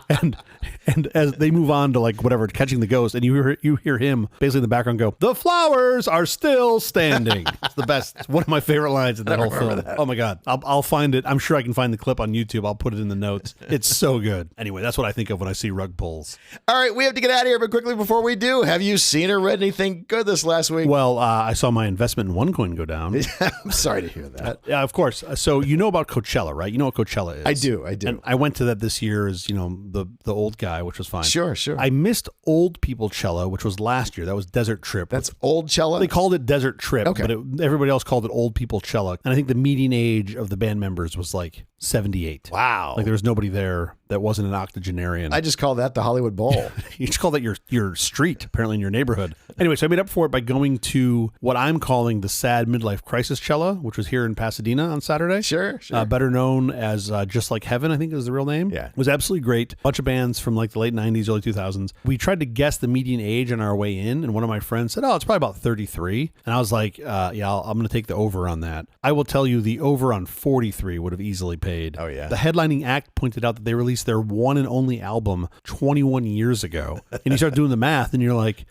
And as they move on to like whatever, catching the ghost, and you hear him basically in the background go, "The flowers are still standing." It's the best. It's one of my favorite lines in that whole film. That. Oh my god, I'll find it. I'm sure I can find the clip on YouTube. I'll put it in the notes. It's so good. Anyway, that's what I think of when I see rug pulls. All right, we have to get out of here, but quickly before we do, have you seen or read anything good this last week? Well, I saw my investment in OneCoin go down. I'm sorry to hear that. Yeah, of course. So you know about Coachella, right? You know what Coachella is. I do. And I went to that this year as, the old guy, which was fine. Sure. I missed Old People Cella, which was last year. That was Desert Trip. That's Old Cella? They called it Desert Trip, okay. But everybody else called it Old People Cella. And I think the median age of the band members was like 78. Wow. Like there was nobody there that wasn't an octogenarian. I just call that the Hollywood Bowl. You just call that your street, apparently in your neighborhood. Anyway, so I made up for it by going to what I'm calling the Sad Midlife Crisis Cella, which was here in Pasadena on Saturday. Sure. Better known as Just Like Heaven, I think is the real name. Yeah. It was absolutely great. Bunch of bands from like the late 90s, early 2000s. We tried to guess the median age on our way in, and one of my friends said, it's probably about 33. And I was like, I'm going to take the over on that. I will tell you the over on 43 would have easily paid. Oh, yeah. The headlining act pointed out that they released their one and only album 21 years ago. And you start doing the math and you're like,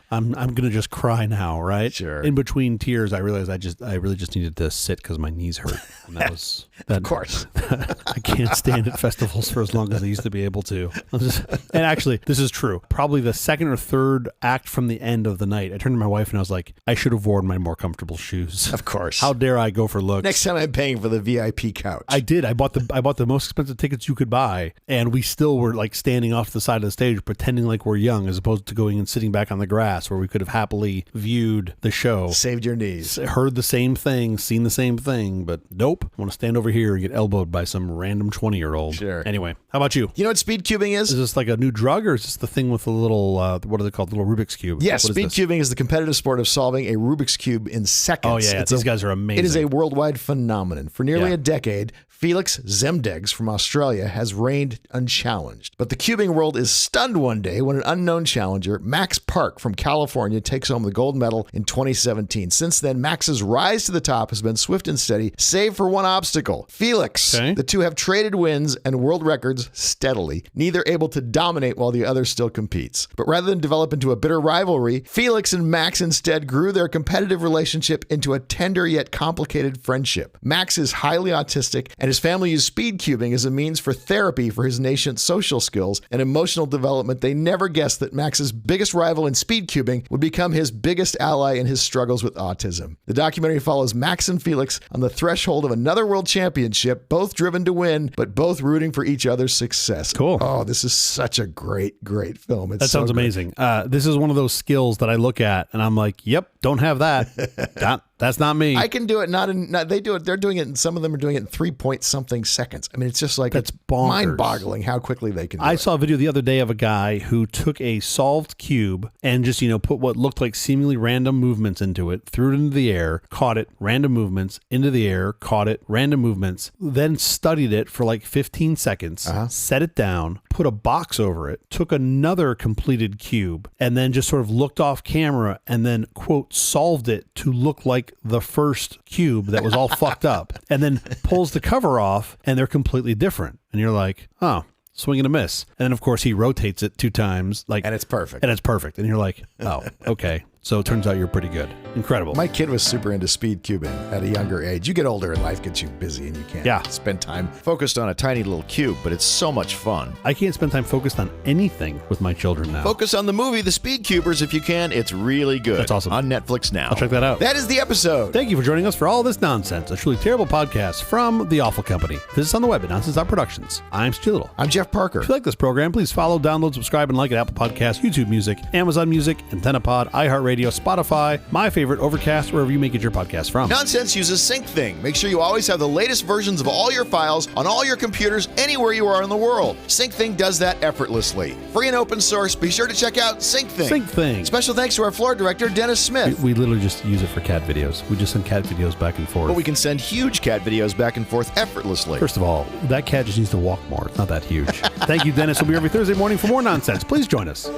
I'm going to just cry now, right? Sure. In between tears, I realized I really just needed to sit because my knees hurt. And that was that. Of course. I can't stand at festivals for as long as I used to be able to. And actually, this is true. Probably the second or third act from the end of the night, I turned to my wife and I was like, I should have worn my more comfortable shoes. Of course. How dare I go for looks? Next time I'm paying for the VIP couch. I did. I bought the most expensive tickets you could buy, and we still were like standing off the side of the stage pretending like we're young, as opposed to going and sitting back on the grass where we could have happily viewed the show. Saved your knees. Heard the same thing, seen the same thing, but nope. I want to stand over here and get elbowed by some random 20-year-old. Sure. Anyway, how about you? You know what speedcubing is? Is this like a new drug, or is this the thing with the little, what are they called, the little Rubik's Cube? Yes, speedcubing is the competitive sport of solving a Rubik's Cube in seconds. Oh, yeah, these guys are amazing. It is a worldwide phenomenon. For nearly a decade, Felix Zemdegs from Australia has reigned unchallenged. But the cubing world is stunned one day when an unknown challenger, Max Park from California, takes home the gold medal in 2017. Since then, Max's rise to the top has been swift and steady, save for one obstacle. Felix. Okay. The two have traded wins and world records steadily, neither able to dominate while the other still competes. But rather than develop into a bitter rivalry, Felix and Max instead grew their competitive relationship into a tender yet complicated friendship. Max is highly autistic, and his family used speed cubing as a means for therapy for his nascent social skills and emotional development. They never guessed that Max's biggest rival in speed cubing would become his biggest ally in his struggles with autism. The documentary follows Max and Felix on the threshold of another world championship, both driven to win, but both rooting for each other's success. Cool. Oh, this is such a great film. It's That sounds amazing. This is one of those skills that I look at and I'm like, yep, don't have that. That's not me. I can do it. They do it. They're doing it, and some of them are doing it in 3-point-something seconds. I mean, it's just like That's bonkers. mind-boggling how quickly they can do I it. saw a video the other day of a guy who took a solved cube and just, put what looked like seemingly random movements into it, threw it into the air, caught it, random movements, into the air, caught it, random movements, then studied it for like 15 seconds, set it down, put a box over it, took another completed cube, and then just sort of looked off camera and then, quote, solved it to look like the first cube that was all fucked up, and then pulls the cover off and they're completely different. And you're like, oh, swing and a miss. And then, of course, he rotates it 2 times. And it's perfect. And you're like, oh, okay. So it turns out you're pretty good. Incredible. My kid was super into speed cubing at a younger age. You get older and life gets you busy and you can't spend time Focused on a tiny little cube, but it's so much fun. I can't spend time focused on anything with my children now. Focus on the movie The Speedcubers if you can. It's really good. That's awesome. On Netflix now. I'll check that out. That is the episode. Thank you for joining us for All This Nonsense, a truly terrible podcast from The Awful Company. Visit us on the web at nonsense.productions. I'm Stu Little. I'm Jeff Parker. If you like this program, please follow, download, subscribe, and like at Apple Podcasts, YouTube Music, Amazon Music, AntennaPod, iHeartRadio, Spotify, my favorite, Overcast, wherever you may get your podcast from. Nonsense uses SyncThing. Make sure you always have the latest versions of all your files on all your computers anywhere you are in the world. SyncThing does that effortlessly. Free and open source. Be sure to check out SyncThing. SyncThing. Special thanks to our floor director, Dennis Smith. We literally just use it for cat videos. We just send cat videos back and forth. But we can send huge cat videos back and forth effortlessly. First of all, that cat just needs to walk more. It's not that huge. Thank you, Dennis. We'll be here every Thursday morning for more nonsense. Please join us.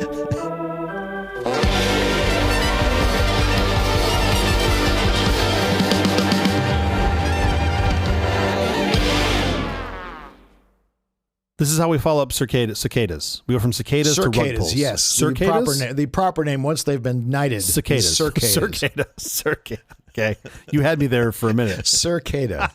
This is how we follow up cicadas. We go from cicadas to rug pulls. Yes. Cicadas? The proper name, once they've been knighted. Cicadas. Circadas. Circada. Okay. You had me there for a minute. Circada.